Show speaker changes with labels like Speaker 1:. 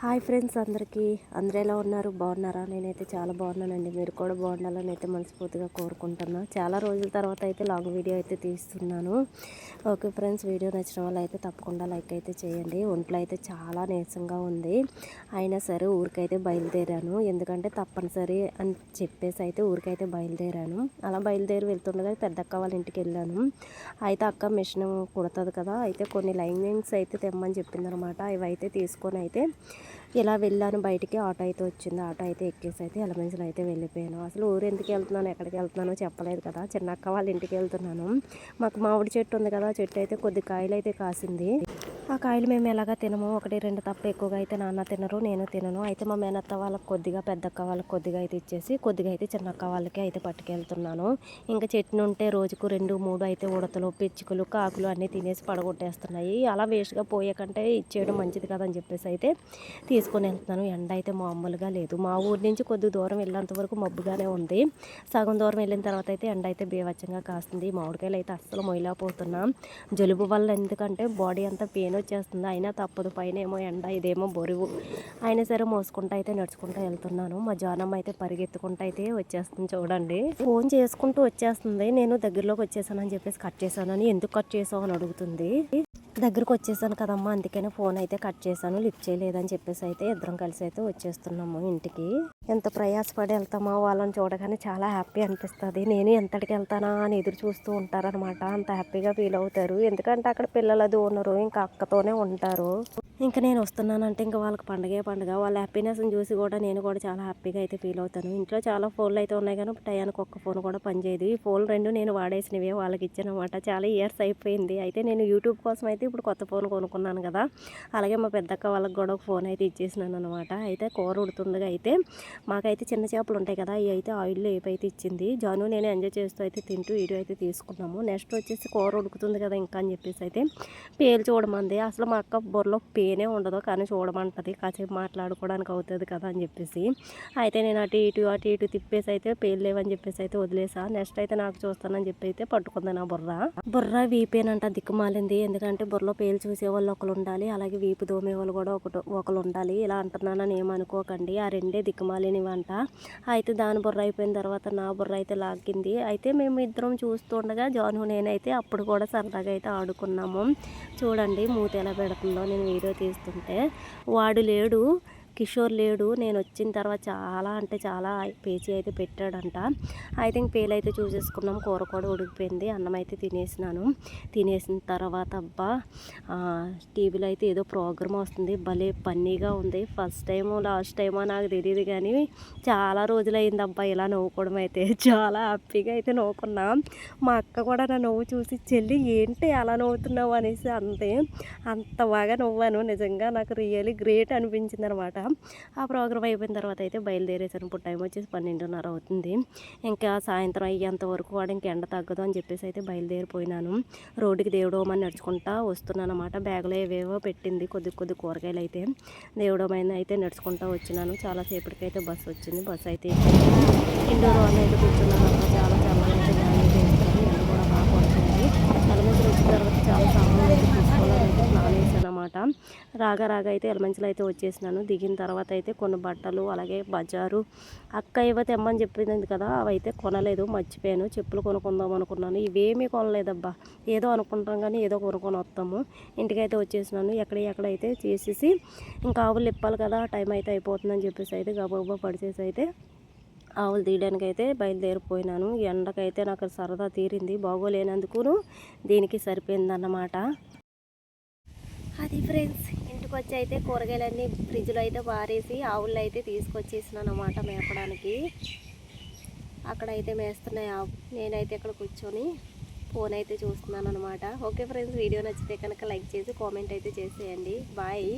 Speaker 1: Hi friends, అందరూ ఎలా ఉన్నారు? బాగున్నారా? నేనైతే చాలా బాగున్నానండి. మీరు కూడా బాగుండాలని అయితే మనస్ఫూర్తిగా కోరుకుంటున్నా. చాలా రోజుల తర్వాత అయితే లాంగ్ వీడియో అయితే తీస్తున్నాను. ఓకే ఫ్రెండ్స్, వీడియో నచ్చిన వాళ్ళు అయితే తప్పకుండా లైక్ అయితే చేయండి. ఒంట్లో అయితే చాలా నీరసంగా ఉంది. అయినా సరే ఊరికైతే బయలుదేరాను, ఎందుకంటే తప్పనిసరి అని చెప్పేసి అయితే ఊరికైతే బయలుదేరాను. అలా బయలుదేరి వెళ్తుండగా పెద్దక్క వాళ్ళ ఇంటికి వెళ్ళాను. అయితే అక్క మిషన్ కుడుతుంది కదా, అయితే కొన్ని లైనింగ్స్ అయితే తెమ్మని చెప్పింది అనమాట. ఇవి అయితే తీసుకొని అయితే ఇలా వెళ్ళాను బయటికి. ఆటో అయితే వచ్చింది. ఆటో అయితే ఎక్కేసి అయితే ఎలమెంట్స్లో అయితే వెళ్ళిపోయాను. అసలు ఊరు ఎందుకు వెళ్తున్నాను, ఎక్కడికి వెళ్తున్నానో చెప్పలేదు కదా. చిన్నక్క వాళ్ళ ఇంటికి వెళ్తున్నాను. మాకు మామిడి చెట్టు ఉంది కదా, చెట్టు అయితే కొద్ది కాయలు అయితే కాసింది. ఆ కాయలు మేము ఎలాగా తినము, 1-2 తప్ప ఎక్కువగా అయితే నాన్న తినరు, నేను తినను. అయితే మా మేనత్త వాళ్ళకి కొద్దిగా, పెద్దక్క వాళ్ళకి కొద్దిగా అయితే ఇచ్చేసి కొద్దిగా అయితే చిన్నక్క వాళ్ళకి అయితే పట్టుకెళ్తున్నాను. ఇంకా చెట్టును ఉంటే రోజుకు 2-3 అయితే ఉడతలు, పిచ్చుకలు, కాకులు అన్నీ తినేసి పడగొట్టేస్తున్నాయి. అలా వేస్ట్గా పోయే కంటే ఇచ్చేయడం మంచిది కదా అని చెప్పేసి అయితే తీసుకొని వెళ్తున్నాను. ఎండ అయితే మామూలుగా లేదు. మా ఊరి నుంచి కొద్ది దూరం వెళ్ళేంత వరకు మబ్బుగానే ఉంది. సగం దూరం వెళ్ళిన తర్వాత అయితే ఎండ అయితే బీభత్సంగా కాస్తుంది. మామిడికాయలు అయితే అస్సలు మొయ్యలేకపోతున్నాం, జలుబు వల్ల. ఎందుకంటే బాడీ అంతా పెయిన్ వచ్చేస్తుంది. అయినా తప్పదు, పైన ఏమో ఎండ, ఇదేమో బరువు. అయినా సరే మోసుకుంటూ అయితే నడుచుకుంటూ వెళ్తున్నాను. మా జానమ్మ అయితే పరిగెత్తుకుంటూ అయితే వచ్చేస్తుంది. చూడండి, ఫోన్ చేసుకుంటూ వచ్చేస్తుంది. నేను దగ్గరలోకి వచ్చేసానని చెప్పేసి కట్ చేశానని, ఎందుకు కట్ చేసావు అని అడుగుతుంది. దగ్గరకు వచ్చేసాను కదమ్మా, అందుకనే ఫోన్ అయితే కట్ చేశాను, లిఫ్ట్ చేయలేదని చెప్పేసి అయితే ఇద్దరం కలిసి అయితే వచ్చేస్తున్నాము ఇంటికి. ఎంత ప్రయాసపడి వెళ్తామో వాళ్ళని చూడగానే చాలా హ్యాపీ అనిపిస్తుంది. నేను ఎంతటికి వెళ్తానా అని ఎదురు చూస్తూ ఉంటారనమాట. అంత హ్యాపీగా ఫీల్ అవుతారు, ఎందుకంటే అక్కడ పిల్లలు అది ఉన్నారు, ఇంకా అక్కతోనే ఉంటారు. ఇంకా నేను వస్తున్నానంటే ఇంకా వాళ్ళకి పండగే పండుగ. వాళ్ళ హ్యాపీనెస్ని చూసి కూడా నేను కూడా చాలా హ్యాపీగా అయితే ఫీల్ అవుతాను. ఇంట్లో చాలా ఫోన్లు అయితే ఉన్నాయి, కానీ టయానికి ఒక్క ఫోన్ కూడా పనిచేయదు. ఈ ఫోన్ 2 నేను వాడేసినవే వాళ్ళకి ఇచ్చానమాట. చాలా ఇయర్స్ అయిపోయింది. అయితే నేను యూట్యూబ్ కోసం అయితే ఇప్పుడు కొత్త ఫోన్ కొనుక్కున్నాను కదా, అలాగే మా పెద్దక్క వాళ్ళకి కూడా ఒక ఫోన్ అయితే ఇచ్చేసినాను అనమాట. అయితే కూర ఉడుతుండగా అయితే మాకైతే చిన్న చేపలు ఉంటాయి కదా, ఇవి అయితే ఆయిల్లో ఏపైతే ఇచ్చింది. జాను నేను ఎంజాయ్ చేస్తూ అయితే తింటూ వీడియో అయితే తీసుకున్నాము. నెక్స్ట్ వచ్చేసి కూర ఉడుకుతుంది కదా ఇంకా అని చెప్పేసి అయితే పేలు చూడమంది. అసలు మా అక్క బుర్రలో పేనే ఉండదు, కానీ చూడమంటది, కాసేపు మాట్లాడుకోవడానికి అవుతుంది కదా అని చెప్పేసి. అయితే నేను అటు ఇటు తిప్పేసి అయితే పేలు లేవని చెప్పేసి అయితే వదిలేసా. నెక్స్ట్ అయితే నాకు చూస్తానని చెప్పి అయితే పట్టుకుంది నా బుర్ర వీపేనంట దిక్కుమాలింది. ఎందుకంటే బుర్రలో పేలు చూసే వాళ్ళు ఒకరు ఉండాలి, అలాగే వీపు దోమే వాళ్ళు కూడా ఒకరు ఉండాలి. ఇలా అంటున్నానని ఏమనుకోకండి, ఆ 2 దిక్కుమాలినవంట. అయితే దాని బుర్ర అయిపోయిన తర్వాత నా బుర్ర అయితే లాగింది. అయితే మేము ఇద్దరం చూస్తుండగా జాను నేనైతే అప్పుడు కూడా సరదాగా అయితే ఆడుకున్నాము. చూడండి మూత ఎలా పెడుతుందో నేను వీడియో తీస్తుంటే. వాడు లేడు, కిషోర్ లేడు. నేను వచ్చిన తర్వాత చాలా అంటే చాలా పేచీ అయితే పెట్టాడంట. అయితే ఇంక పేలైతే చూసేసుకున్నాం. కూర కూడా ఉడికిపోయింది. అన్నం అయితే తినేసిన తర్వాత అబ్బా టీవీలో అయితే ఏదో ప్రోగ్రామ్ వస్తుంది, భలే ఫన్నీగా ఉంది. ఫస్ట్ టైము లాస్ట్ టైమో నాకు తెలియదు, కానీ చాలా రోజులైంది అబ్బా ఇలా నవ్వుకోవడం అయితే. చాలా హ్యాపీగా అయితే నవ్వుకున్నాం. మా అక్క కూడా నా నవ్వు చూసి, చెల్లి ఏంటి అలా నవ్వుతున్నావు అనేసి అంతే. అంత బాగా నవ్వాను, నిజంగా నాకు రియల్లీ గ్రేట్ అనిపించింది అనమాట. ఆ ప్రోగ్రామ్ అయిపోయిన తర్వాత అయితే బయలుదేరేసాను. ఇప్పుడు టైం వచ్చేసి 12:30 అవుతుంది. ఇంకా సాయంత్రం అయ్యేంత వరకు వాడు ఇంక ఎండ తగ్గదు అని చెప్పేసి అయితే బయలుదేరిపోయినాను. రోడ్డుకి దేవుడోమని నడుచుకుంటా వస్తున్నాను అనమాట. బ్యాగ్లో ఏవేవో పెట్టింది, కొద్ది కూరగాయలు అయితే. దేవుడోమైన అయితే నడుచుకుంటా వచ్చినాను. చాలాసేపటికైతే బస్సు వచ్చింది. బస్సు అయితే ఇండోర్ వాళ్ళు అయితే కూర్చున్నాను. చాలా చాలా అయితే డ్యామేజ్ చేస్తాను. ఎండ కూడా బాగా పడుతుంది. ఎలమంచిలో వచ్చిన తర్వాత చాలా సామాన్లు అయితే తీసుకోవాలని అయితే ప్లాన్ వేసాను అనమాట. రాగా అయితే ఎలమంచిలో అయితే వచ్చేసినాను. దిగిన తర్వాత అయితే కొన్ని బట్టలు, అలాగే బజారు అక్క ఏవో తెమ్మని చెప్పింది కదా, అవైతే కొనలేదు, మర్చిపోయాను. చెప్పులు కొనుక్కుందాం అనుకున్నాను, ఇవేమీ కొనలేదబ్బా. ఏదో అనుకుంటాం కానీ ఏదో కొనుక్కొని వస్తాము. ఇంటికైతే వచ్చేసినాను. ఎక్కడైతే చేసేసి ఇంకా ఆవులు ఇప్పాలి కదా, టైం అయితే అయిపోతుందని చెప్పేసి అయితే గబగబా పడిచేసి అయితే ఆవులు తీయడానికి అయితే బయలుదేరిపోయినాను. ఎండకైతే నాకు సరదా తీరింది, బాగోలేనందుకును దీనికి సరిపోయిందన్నమాట. అది ఫ్రెండ్స్, ఇంటికి వచ్చి అయితే కూరగాయలన్నీ ఫ్రిడ్జ్లో అయితే పారేసి ఆవులు అయితే తీసుకొచ్చేసినాను అన్నమాట మేపడానికి. అక్కడైతే మేస్తున్నాయి ఆవు, నేనైతే ఇక్కడ కూర్చొని ఫోన్ అయితే చూస్తున్నాను అనమాట. ఓకే ఫ్రెండ్స్, వీడియో నచ్చితే కనుక లైక్ చేసి కామెంట్ అయితే చేసేయండి. బాయ్.